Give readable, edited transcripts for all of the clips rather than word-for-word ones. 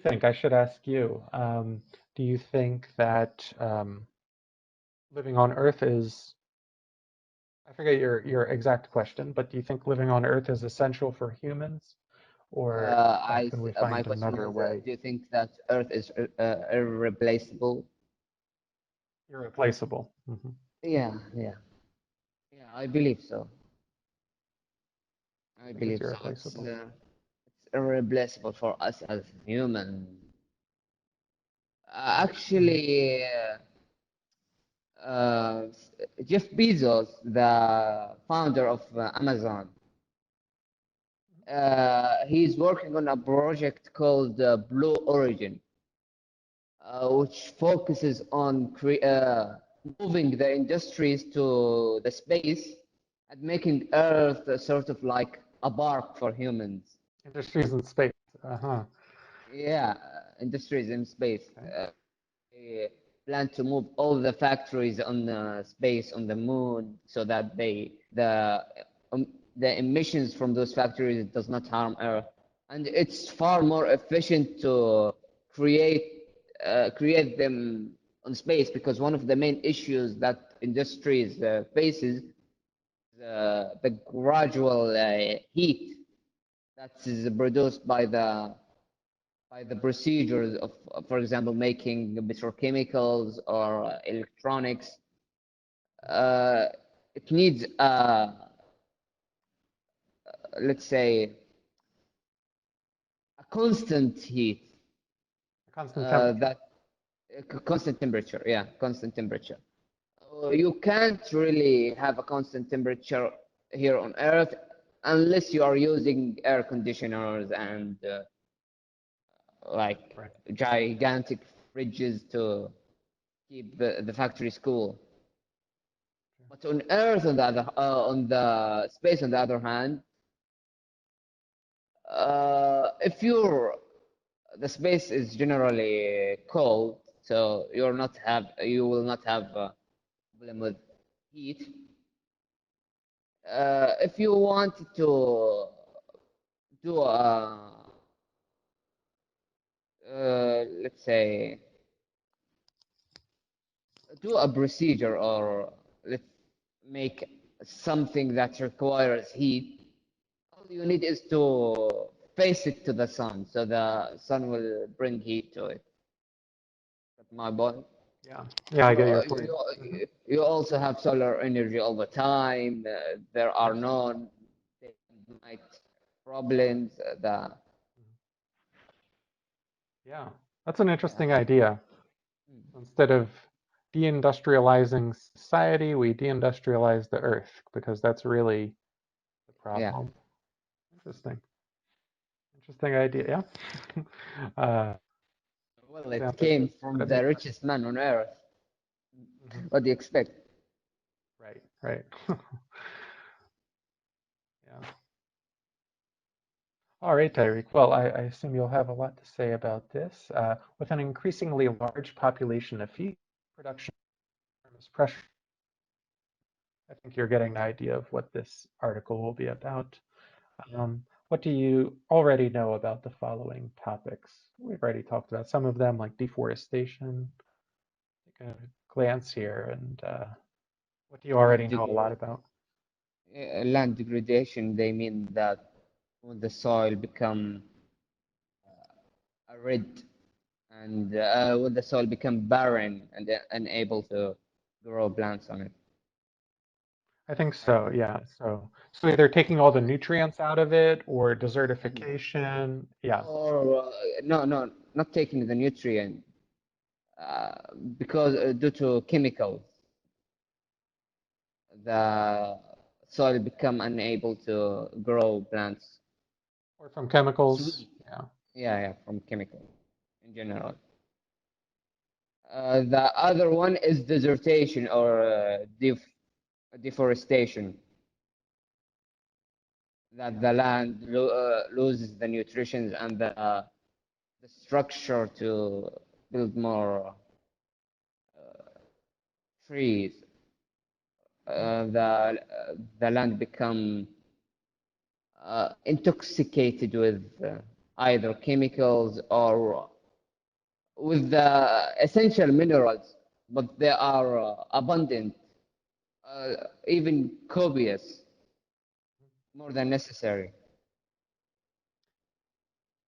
you think? I should ask you. Do you think that living on Earth is, I forget your exact question, but do you think living on Earth is essential for humans, or can we My find question another is, way? do you think that Earth is irreplaceable? Irreplaceable. Hmm. Yeah, yeah, yeah. I believe so. I I think it's believe so. irreplaceable. It's irreplaceable for us as human. Actually, uh, Jeff Bezos, the founder of Amazon, he's working on a project called Blue Origin, which focuses on moving the industries to the space and making Earth a sort of like a park for humans. Industries in space. Uh-huh. Yeah, industries in space. Okay. They plan to move all the factories on space on the moon so that um, the emissions from those factories does not harm Earth, and it's far more efficient to create create them on space because one of the main issues that industries faces the gradual heat that is produced by the procedures of, for example, making petrochemicals or electronics. Uh, it needs, let's say, a constant heat, Constant temperature. that constant temperature. Yeah, constant temperature. You can't really have a constant temperature here on Earth unless you are using air conditioners and like Right. gigantic fridges to keep the factories cool. But on Earth, on the space, on the other hand, if the space is generally cold, so you will not have a problem with heat. If you want to do let's say, do a procedure or let's make something that requires heat, all you need is to face it to the sun, so the sun will bring heat to it. My boy. Yeah. Yeah, I You, get your point. Hmm. you also have solar energy all the time. There are Yes. no night problems. Yeah. That's an Yeah. interesting idea. Instead of deindustrializing society, we deindustrialize the earth because that's really the Yeah. problem. Interesting. Interesting idea. Yeah. uh, Well, it's it came ambitious, but from it the makes sense. richest man on earth. Hmm. What do you expect? Right. Right. Yeah. All right, Tyreek. Well, I assume you'll have a lot to say about this. With an increasingly large population of feed production, enormous pressure. I think you're getting an idea of what this article will be about. What do you already know about the following topics? We've already talked about some of them, like deforestation. Take a glance here, and what do you already Land, know a lot about? land degradation, they mean that when the soil become arid and when the soil become barren and unable to grow plants on it. I think Right? so, yeah. So either taking all the nutrients out of it or Mhm. desertification. Yeah. Or no, not taking the nutrient uh, because due to chemicals, the soil become unable to grow plants. Or from It's chemicals. weak. Yeah. Yeah, from chemicals in general. The other one is desertation or deforestation, that Yeah. the land loses the nutrition and the structure to build more trees. Mhm. The land become intoxicated with either chemicals or with the essential minerals, but they are abundant, even copious, more than necessary.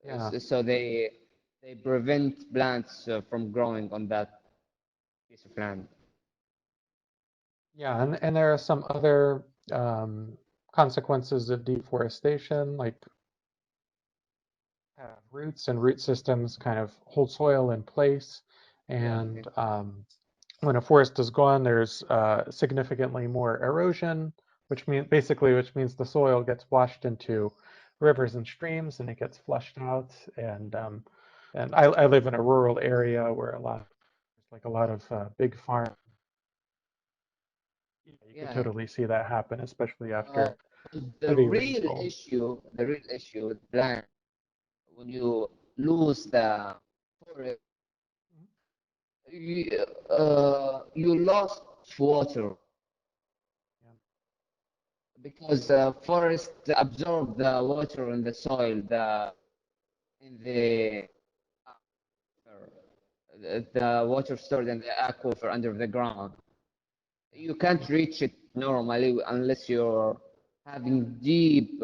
Yeah. So they prevent plants from growing on that piece of land. Yeah, and there are some other consequences of deforestation, like roots and root systems kind of hold soil in place. Yeah, And when a forest is gone, there's significantly more erosion, which means the soil gets washed into rivers and streams, and it gets flushed out. And I live in a rural area where a lot of big farms. Yeah, you could yeah. totally see that happen, especially Uh, after the heavy real rainfall. issue, the real issue with land, when you lose the forest, you lost water Yeah. because the forest absorb the water in the soil, in the water stored in the aquifer under the ground. You can't reach it normally unless you're having deep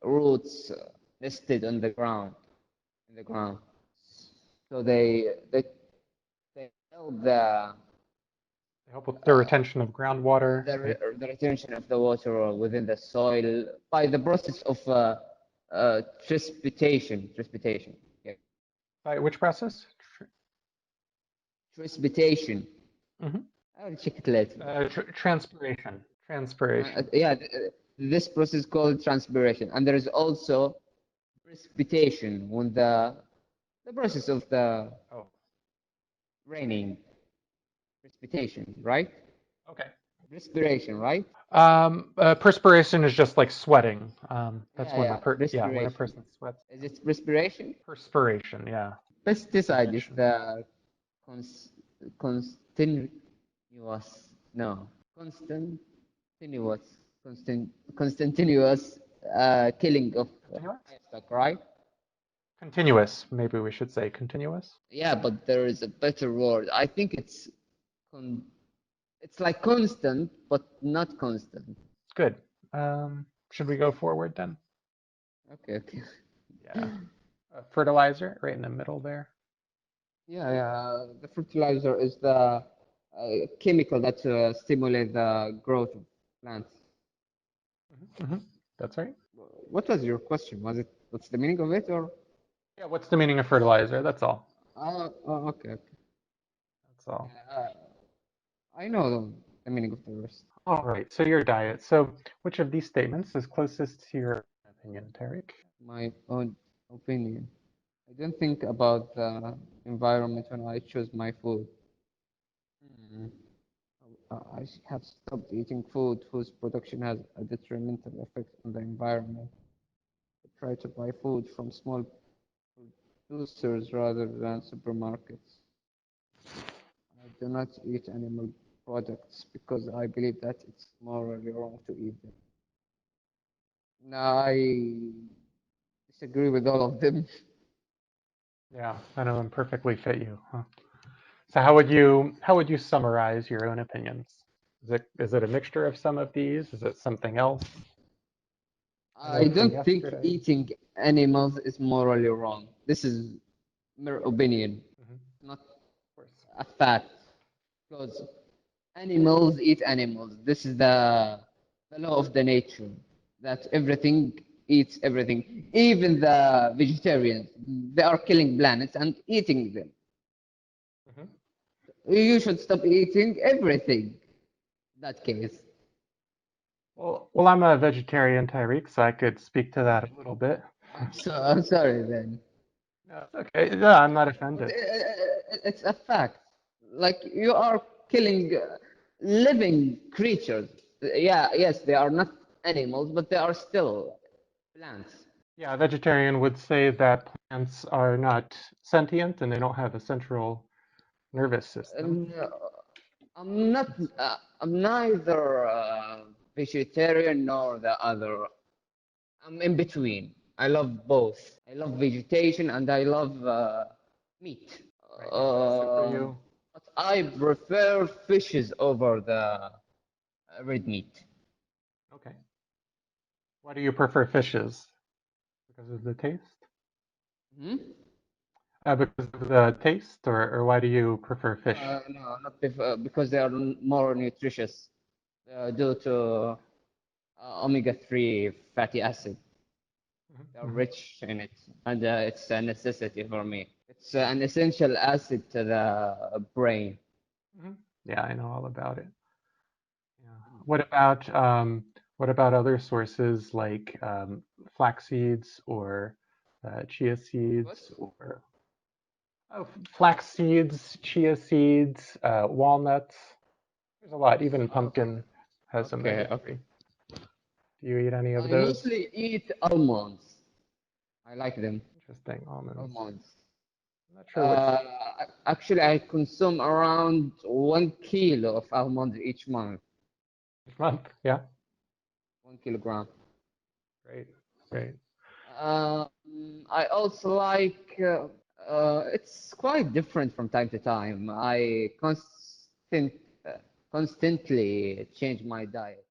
roots nested on the ground, in the ground. So they help They help with the uh, retention of groundwater, right? the retention of the water within the soil by the process of precipitation. Yeah, By which process? precipitation. Mhm. I'll check it later. Transpiration. Transpiration. Yeah, this process called transpiration, and there is also precipitation when the process of the Oh, raining, precipitation, right? okay. Respiration, right? Perspiration is just like sweating. That's Yeah, when yeah, when a respiration. person sweats. Is it respiration? Perspiration, yeah. Pesticide is Ejection. the cons continuous, no, continuous, continuous killing of Continuous? livestock, right? Continuous, maybe we should say continuous. Yeah, but there is a better word. I think con it's like constant, but not constant. Good. Should we go forward then? Okay, okay. Yeah. Fertilizer, right in the middle there. Yeah, yeah. The fertilizer is the chemical that stimulate the growth of plants. That's right. What was your question? What's the meaning of it, or? Yeah, what's the meaning of fertilizer? That's all. Oh, okay, okay. That's all. Yeah, I know the meaning of the rest. All right, so your diet. So which of these statements is closest to your opinion, Tariq? My own opinion. I don't think about the environment when I choose my food. Hmm. I have stopped eating food whose production has a detrimental effect on the environment. I try to buy food from small producers rather than supermarkets. I do not eat animal products because I believe that it's morally wrong to eat them. Now, I disagree with all of them. Yeah, none of them perfectly fit you, huh? So how would you summarize your own opinions? Is it a mixture of some of these? Is it something else? A I note from don't think yesterday? eating animals is morally wrong. This is mere opinion, Mhm, not of course. a fact. Because animals eat animals. This is the law of the nature that everything eats everything. Even the vegetarians, they are killing planets and eating them. Mhm. You should stop eating everything. That case. Well, I'm a vegetarian, Tyreek, so I could speak to that a little bit. I'm sorry then. No, it's okay. No, I'm not But offended. it's a fact. Like you are killing living creatures. Yeah, yes, they are not animals, but they are still plants. Yeah, a vegetarian would say that plants are not sentient and they don't have a central nervous system. And, I'm not. I'm neither vegetarian nor the other. I'm in between. I love both. I love vegetation and I love meat. Right. What's best for Um, you? but I prefer fishes over the red meat. Okay. Why do you prefer fishes? Because of the taste? Hmm? Because of the taste, or why do you prefer fish? No, not because they are more nutritious due to omega-3 fatty acid. They're Mhm. rich in it, and it's a necessity for me. It's an essential acid to the brain. Mhm. Yeah, I know all about it. Yeah. What about other sources like flax seeds or chia What? seeds or flax seeds, chia seeds, walnuts? There's a lot. Even pumpkin has Okay, omega-3. okay. Do you eat any of I those? mostly eat almonds. I like them. Interesting. Almonds. Almonds. I'm not sure what's Actually, I consume around 1 kilo of almonds each month. each month. Yeah. 1 kilogram. Great. Great. Um, I also like. It's quite different from time to time. I uh, constantly change my diet.